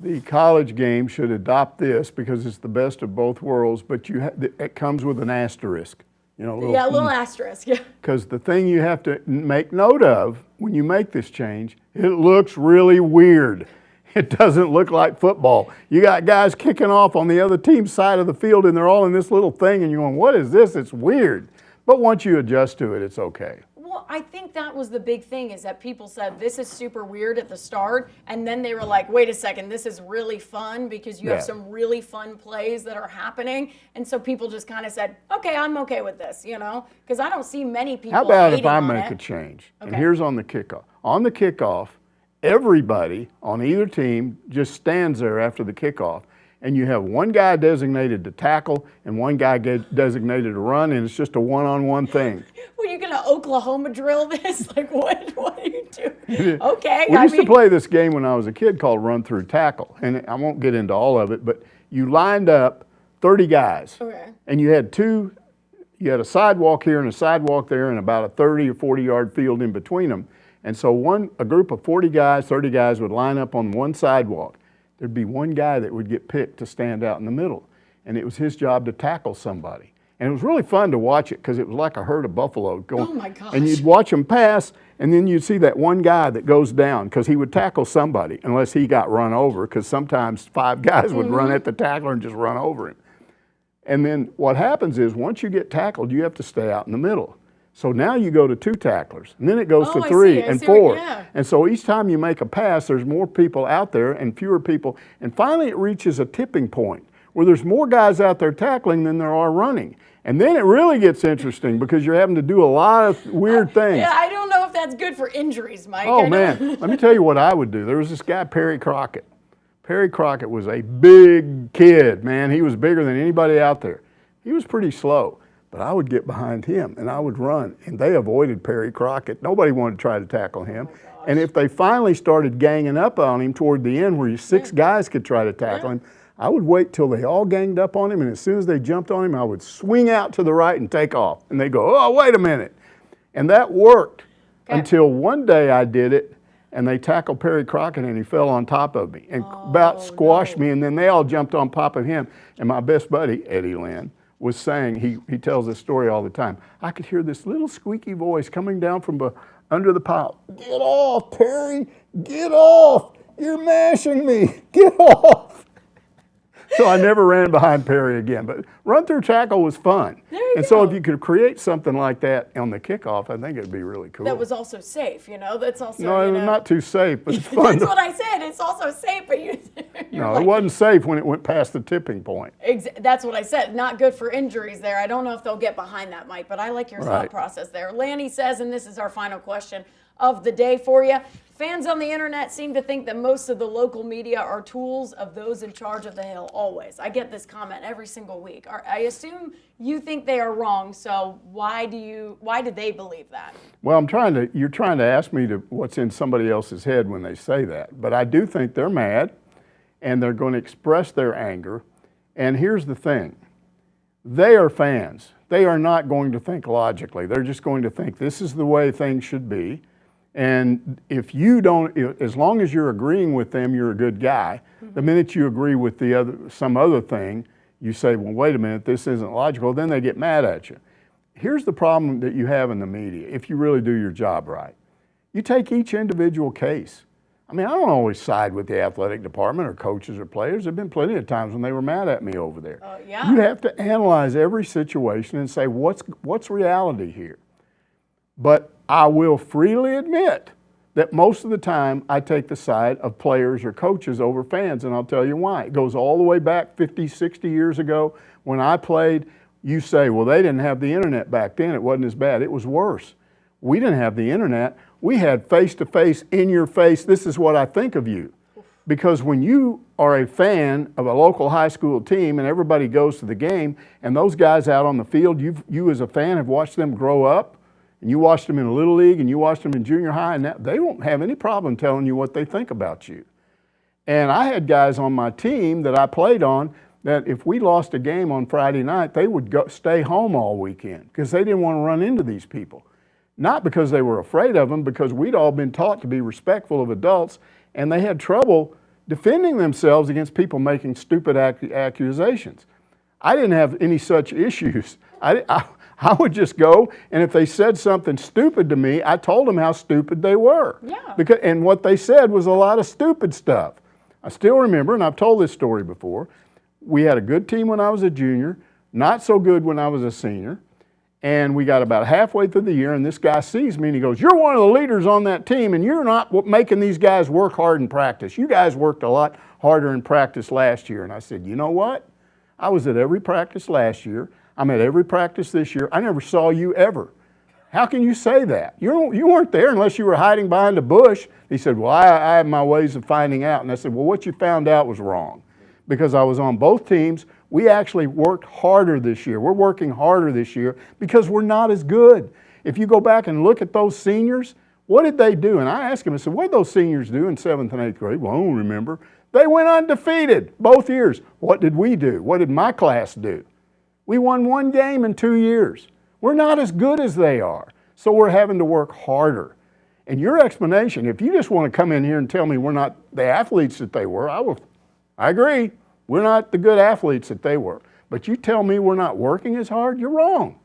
the college game should adopt this because it's the best of both worlds, but it comes with an asterisk. A little asterisk, Because the thing you have to make note of when you make this change, it looks really weird. It doesn't look like football. You got guys kicking off on the other team's side of the field, and they're all in this little thing, and you're going, what is this? It's weird. But once you adjust to it, it's okay. Well, I think that was the big thing, is that people said this is super weird at the start, and then they were like, wait a second, this is really fun because you have some really fun plays that are happening. And so people just kind of said, okay, I'm okay with this, because I don't see many people How about if I hating on make it. a change? Okay. And here's on the kickoff. On the kickoff, everybody on either team just stands there after the kickoff, and you have one guy designated to tackle and one guy designated to run, and it's just a one-on-one thing. Were you going to Oklahoma drill this? Like, what are you doing? Okay. We used to play this game when I was a kid called run through tackle, and I won't get into all of it, but you lined up 30 guys, and you had a sidewalk here and a sidewalk there and about a 30 or 40 yard field in between them. And so a group of 40 guys, 30 guys would line up on one sidewalk. There'd be one guy that would get picked to stand out in the middle, and it was his job to tackle somebody. And it was really fun to watch it because it was like a herd of buffalo going. Oh my gosh. And you'd watch them pass, and then you'd see that one guy that goes down because he would tackle somebody unless he got run over, because sometimes 5 guys would run at the tackler and just run over him. And then what happens is, once you get tackled, you have to stay out in the middle. So now you go to 2 tacklers, and then it goes to 3 and 4. And so each time you make a pass, there's more people out there and fewer people. And finally it reaches a tipping point where there's more guys out there tackling than there are running. And then it really gets interesting because you're having to do a lot of weird things. Yeah, I don't know if that's good for injuries, Mike. Oh, man. Let me tell you what I would do. There was this guy, Perry Crockett. Perry Crockett was a big kid, man. He was bigger than anybody out there. He was pretty slow. But I would get behind him and I would run, and they avoided Perry Crockett. Nobody wanted to try to tackle him. And if they finally started ganging up on him toward the end where 6 guys could try to tackle him, I would wait till they all ganged up on him, and as soon as they jumped on him, I would swing out to the right and take off. And they go, oh, wait a minute. And that worked until one day I did it, and they tackled Perry Crockett, and he fell on top of me and about squashed me, and then they all jumped on top of him. And my best buddy, Eddie Lynn, was saying, he tells this story all the time, I could hear this little squeaky voice coming down from under the pile. Get off, Perry, get off. You're mashing me, get off. So I never ran behind Perry again, but run through tackle was fun. So if you could create something like that on the kickoff, I think it'd be really cool. That was also safe, that's also, No, not too safe, but it's fun. That's what I said, it's also safe, but no, it wasn't safe when it went past the tipping point. That's what I said, not good for injuries there. I don't know if they'll get behind that, Mike, but I like your thought process there. Lanny says, and this is our final question of the day for you, fans on the internet seem to think that most of the local media are tools of those in charge of the Hill, always. I get this comment every single week. I assume you think they are wrong, so why do they believe that? Well, you're trying to ask me what's in somebody else's head when they say that, but I do think they're mad, and they're going to express their anger. And here's the thing, they are fans. They are not going to think logically. They're just going to think this is the way things should be. And if you don't, as long as you're agreeing with them, you're a good guy. The minute you agree with some other thing, you say, well, wait a minute, this isn't logical, then they get mad at you. Here's the problem that you have in the media, if you really do your job right. You take each individual case. I mean, I don't always side with the athletic department or coaches or players. There have been plenty of times when they were mad at me over there. Yeah. You have to analyze every situation and say, what's reality here? But I will freely admit that most of the time I take the side of players or coaches over fans, and I'll tell you why. It goes all the way back 50, 60 years ago when I played. You say, well, they didn't have the internet back then. It wasn't as bad. It was worse. We didn't have the internet. We had face-to-face, in your face, this is what I think of you. Because when you are a fan of a local high school team and everybody goes to the game and those guys out on the field, you as a fan have watched them grow up, and you watched them in a little league and you watched them in junior high, and they won't have any problem telling you what they think about you. And I had guys on my team that I played on that if we lost a game on Friday night, they would stay home all weekend because they didn't want to run into these people. Not because they were afraid of them, because we'd all been taught to be respectful of adults, and they had trouble defending themselves against people making stupid accusations. I didn't have any such issues. I would just go, and if they said something stupid to me, I told them how stupid they were. Yeah. And what they said was a lot of stupid stuff. I still remember, and I've told this story before, we had a good team when I was a junior, not so good when I was a senior. And we got about halfway through the year, and this guy sees me, and he goes, you're one of the leaders on that team, and you're not making these guys work hard in practice. You guys worked a lot harder in practice last year. And I said, you know what? I was at every practice last year. I'm at every practice this year. I never saw you ever. How can you say that? You weren't there unless you were hiding behind a bush. He said, well, I have my ways of finding out. And I said, well, what you found out was wrong. Because I was on both teams. We actually worked harder this year. We're working harder this year because we're not as good. If you go back and look at those seniors, what did they do? And I asked him, I said, what did those seniors do in 7th and 8th grade? Well, I don't remember. They went undefeated both years. What did we do? What did my class do? We won 1 game in 2 years. We're not as good as they are. So we're having to work harder. And your explanation, if you just want to come in here and tell me we're not the athletes that they were, I agree. We're not the good athletes that they were. But you tell me we're not working as hard, you're wrong.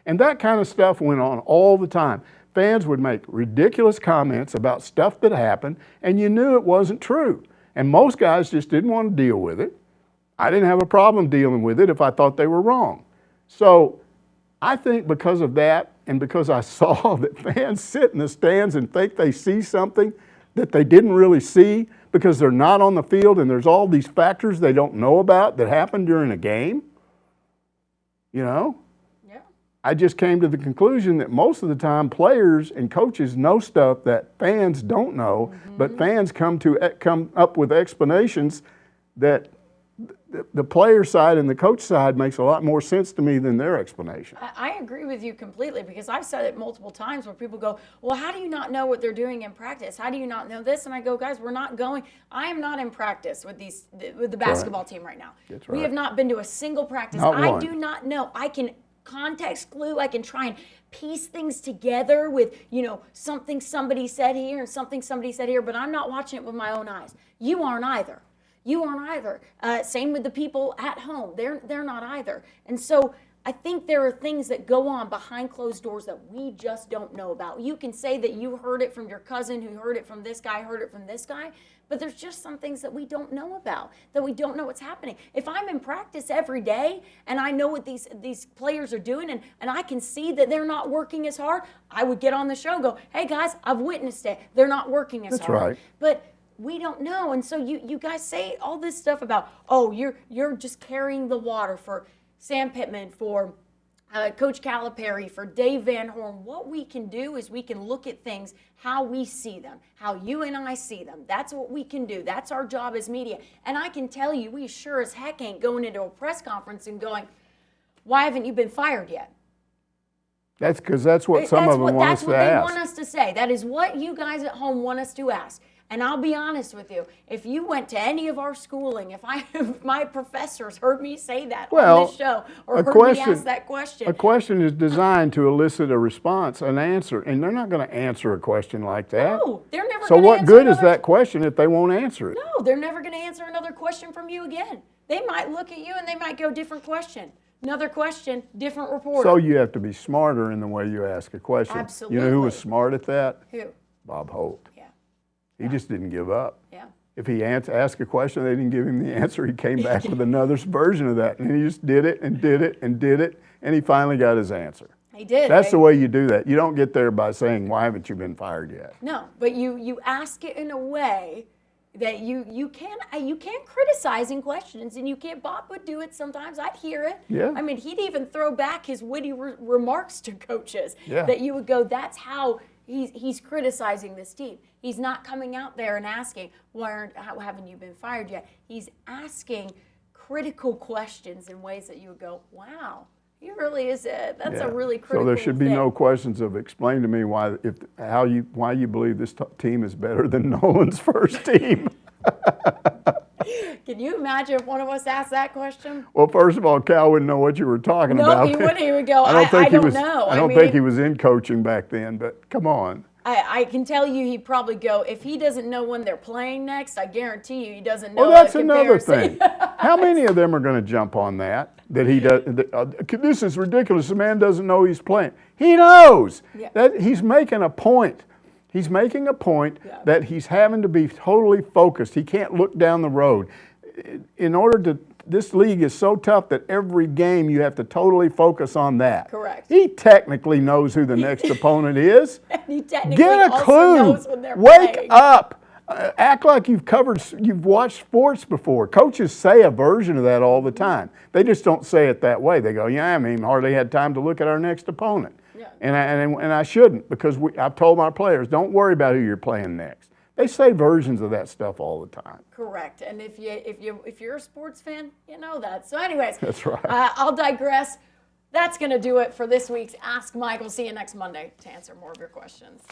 And that kind of stuff went on all the time. Fans would make ridiculous comments about stuff that happened, and you knew it wasn't true. And most guys just didn't want to deal with it. I didn't have a problem dealing with it if I thought they were wrong. So I think because of that, and because I saw that fans sit in the stands and think they see something that they didn't really see, because they're not on the field and there's all these factors they don't know about that happen during a game, Yeah. I just came to the conclusion that most of the time players and coaches know stuff that fans don't know, but fans come up with explanations that the player side and the coach side makes a lot more sense to me than their explanation. I agree with you completely, because I've said it multiple times where people go, well, how do you not know what they're doing in practice? How do you not know this? And I go, guys, I am not in practice with the basketball team right now. That's right. We have not been to a single practice. Not I one. do not know. I can context clue. I can try and piece things together with, something somebody said here and something somebody said here, but I'm not watching it with my own eyes. You aren't either. You aren't either. Same with the people at home. They're not either. And so I think there are things that go on behind closed doors that we just don't know about. You can say that you heard it from your cousin, who heard it from this guy, heard it from this guy, but there's just some things that we don't know about, that we don't know what's happening. If I'm in practice every day and I know what these players are doing, and I can see that they're not working as hard, I would get on the show and go, hey guys, I've witnessed it. They're not working as hard. That's right. But we don't know. And so you guys say all this stuff about, oh, you're just carrying the water for Sam Pittman, for Coach Calipari, for Dave Van Horn. What we can do is we can look at things how we see them, how you and I see them. That's what we can do. That's our job as media. And I can tell you, we sure as heck ain't going into a press conference and going, why haven't you been fired yet? That's because that's what some of them want us to ask. That's what they want us to say. That is what you guys at home want us to ask. And I'll be honest with you, if you went to any of our schooling, if my professors heard me say that on this show, or heard me ask that question. A question is designed to elicit a response, an answer, and they're not going to answer a question like that. No, they're never so going to answer. So what good is that question if they won't answer it? No, they're never going to answer another question from you again. They might look at you and they might go, different question. Another question, different reporter. So you have to be smarter in the way you ask a question. Absolutely. You know who was smart at that? Who? Bob Holt. Yeah. He just didn't give up. Yeah. If he asked a question, they didn't give him the answer. He came back with another version of that, and he just did it and did it and did it, and he finally got his answer. He did. That's the way you do that. You don't get there by saying, "Why haven't you been fired yet?" No, but you ask it in a way that you can't criticizing questions, and you can't. Bob would do it sometimes. I'd hear it. Yeah. I mean, he'd even throw back his witty remarks to coaches. Yeah. That you would go, that's how he's criticizing this team. He's not coming out there and asking, how haven't you been fired yet? He's asking critical questions in ways that you would go, wow. He really is. That's a really critical. So there should be thing. no questions of explain to me why you believe this team is better than Nolan's first team. Can you imagine if one of us asked that question? Well, first of all, Cal wouldn't know what you were talking about. No, he wouldn't. He would go, I don't know. I don't think he was in coaching back then, but come on. I can tell you he'd probably go, if he doesn't know when they're playing next, I guarantee you he doesn't know. Well, that's another thing. How many of them are going to jump on that he does? This is ridiculous. The man doesn't know he's playing. He knows. Yeah. That he's making a point. He's making a point that he's having to be totally focused. He can't look down the road. This league is so tough that every game you have to totally focus on that. Correct. He technically knows who the next opponent is. He technically Get a also clue. knows when they're Wake playing. up. Act like you've watched sports before. Coaches say a version of that all the time. They just don't say it that way. They go, yeah, I mean, hardly had time to look at our next opponent. Yeah. And I shouldn't, because I've told my players, don't worry about who you're playing next. They say versions of that stuff all the time. Correct. And if you're a sports fan, you know that. So anyways, that's right. I'll digress. That's going to do it for this week's Ask Michael. See you next Monday to answer more of your questions.